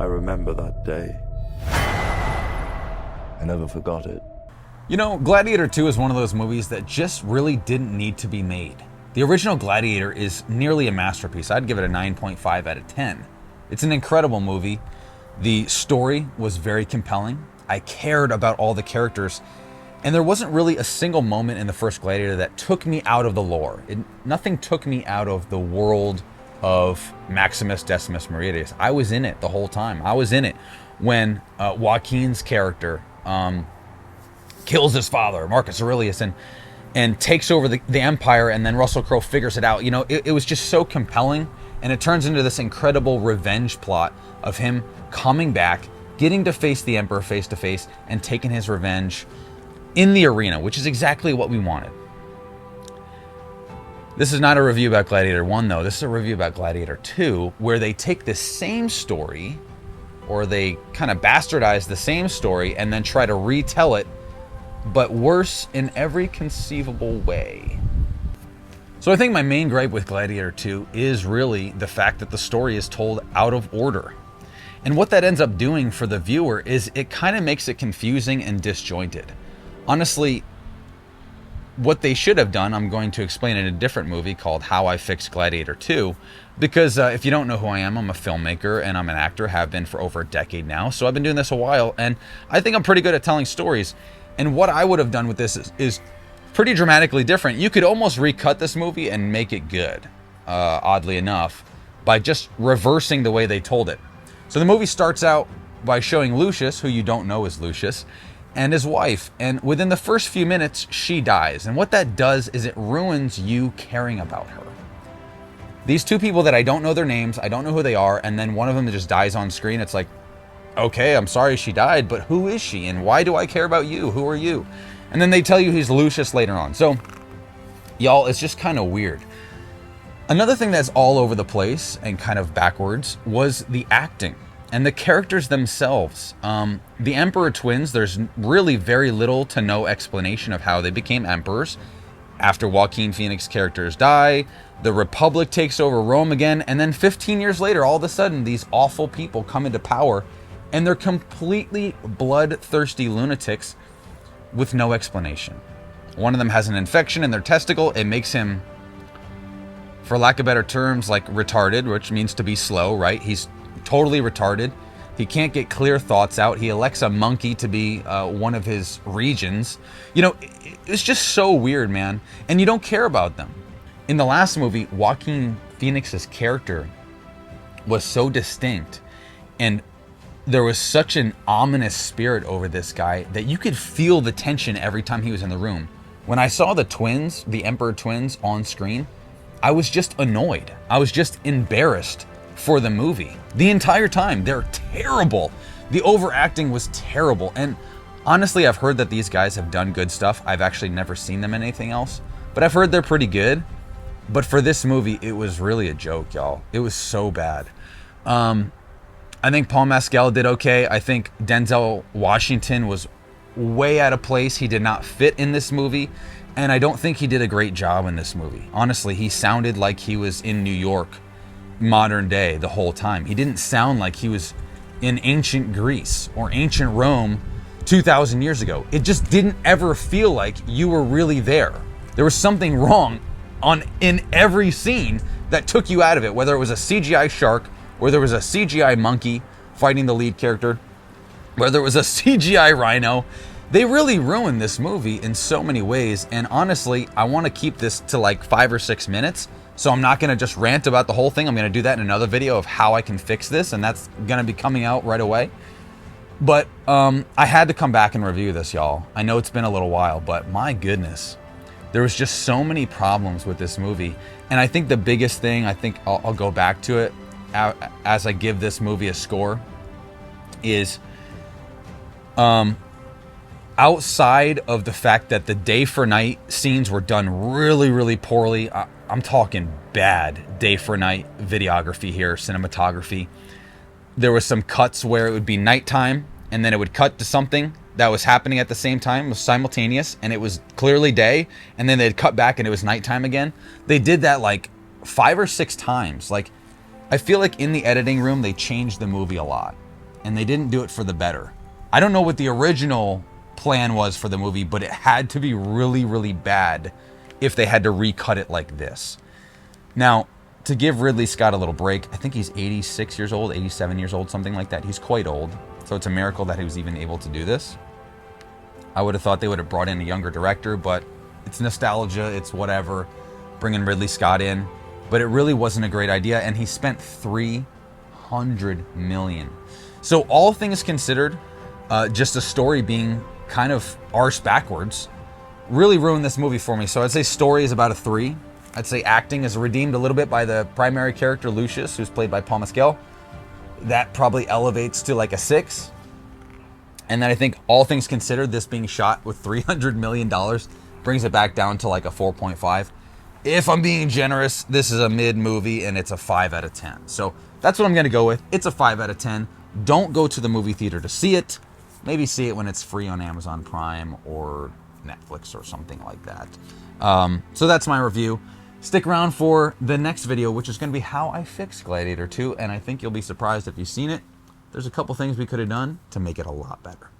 remember that day. I never forgot it. You know, Gladiator 2 is one of those movies that just really didn't need to be made. The original Gladiator is nearly a masterpiece. I'd give it a 9.5 out of 10. It's an incredible movie. The story was very compelling. I cared about all the characters. And there wasn't really a single moment in the first Gladiator that took me out of the lore. Nothing took me out of the world of Maximus Decimus Meridius. I was in it the whole time. I was in it when Joaquin's character kills his father, Marcus Aurelius, and takes over the empire, and then Russell Crowe figures it out. You know, it was just so compelling, and it turns into this incredible revenge plot of him coming back, getting to face the Emperor face to face, and taking his revenge in the arena, which is exactly what we wanted. This is not a review about Gladiator 1, though. This is a review about Gladiator 2, where they take the same story, or they kind of bastardize the same story, and then try to retell it, but worse in every conceivable way. So I think my main gripe with Gladiator 2 is really the fact that the story is told out of order. And what that ends up doing for the viewer is it kind of makes it confusing and disjointed. Honestly, what they should have done, I'm going to explain in a different movie called How I Fixed Gladiator 2, because if you don't know who I am, I'm a filmmaker and I'm an actor, have been for over a decade now. So I've been doing this a while, and I think I'm pretty good at telling stories. And what I would have done with this is pretty dramatically different. You could almost recut this movie and make it good, oddly enough, by just reversing the way they told it. So the movie starts out by showing Lucius, who you don't know is Lucius, and his wife. And within the first few minutes, she dies. And what that does is it ruins you caring about her. These two people that I don't know their names, I don't know who they are, and then one of them just dies on screen. It's like, okay, I'm sorry she died, but who is she? And why do I care about you? Who are you? And then they tell you he's Lucius later on. So, y'all, it's just kind of weird. Another thing that's all over the place and kind of backwards was the acting and the characters themselves. The Emperor twins, there's really very little to no explanation of how they became emperors. After Joaquin Phoenix's characters die, the Republic takes over Rome again, and then 15 years later, all of a sudden, these awful people come into power, and they're completely bloodthirsty lunatics with no explanation. One of them has an infection in their testicle. It makes him, for lack of better terms, like retarded, which means to be slow, right? He's totally retarded. He can't get clear thoughts out. He elects a monkey to be one of his regions. You know, it's just so weird, man. And you don't care about them. In the last movie, Joaquin Phoenix's character was so distinct, and there was such an ominous spirit over this guy that you could feel the tension every time he was in the room. When I saw the twins, the Emperor twins on screen, I was just annoyed. I was just embarrassed for the movie. The entire time, they're terrible. The overacting was terrible. And honestly, I've heard that these guys have done good stuff. I've actually never seen them in anything else, but I've heard they're pretty good. But for this movie, it was really a joke, y'all. It was so bad. I think Paul Mescal did okay. I think Denzel Washington was way out of place. He did not fit in this movie, and I don't think he did a great job in this movie. Honestly, he sounded like he was in New York, modern day, the whole time. He didn't sound like he was in ancient Greece or ancient Rome 2,000 years ago. It just didn't ever feel like you were really there. There was something wrong in every scene that took you out of it, whether it was a CGI shark, or there was a CGI monkey fighting the lead character, whether it was a CGI rhino. They really ruined this movie in so many ways, and honestly, I want to keep this to like 5 or 6 minutes, so I'm not going to just rant about the whole thing. I'm going to do that in another video of how I can fix this, and that's going to be coming out right away. But I had to come back and review this, y'all. I know it's been a little while, but my goodness, there was just so many problems with this movie, and I think the biggest thing, I think I'll go back to it as I give this movie a score, is outside of the fact that the day for night scenes were done really, really poorly. I'm talking bad day for night videography here, cinematography. There was some cuts where it would be nighttime and then it would cut to something that was happening at the same time. It was simultaneous and it was clearly day, and then they'd cut back and it was nighttime again. They did that like 5 or 6 times. Like, I feel like in the editing room, they changed the movie a lot. and they didn't do it for the better. I don't know what the original plan was for the movie, but it had to be really, really bad if they had to recut it like this. Now, to give Ridley Scott a little break, I think he's 86 years old, 87 years old, something like that. He's quite old, so it's a miracle that he was even able to do this. I would have thought they would have brought in a younger director, but it's nostalgia, it's whatever, bringing Ridley Scott in. But it really wasn't a great idea, and he spent $300 million. So all things considered, just a story being kind of arse backwards really ruined this movie for me. So I'd say story is about a 3. I'd say acting is redeemed a little bit by the primary character, Lucius, who's played by Paul Mescal. That probably elevates to like a 6. And then I think all things considered, this being shot with $300 million brings it back down to like a 4.5. If I'm being generous, this is a mid movie and it's a 5 out of 10. So that's what I'm going to go with. It's a 5 out of 10. Don't go to the movie theater to see it. Maybe see it when it's free on Amazon Prime or Netflix or something like that. So that's my review. Stick around for the next video, which is going to be how I fixed Gladiator 2. And I think you'll be surprised if you've seen it. There's a couple things we could have done to make it a lot better.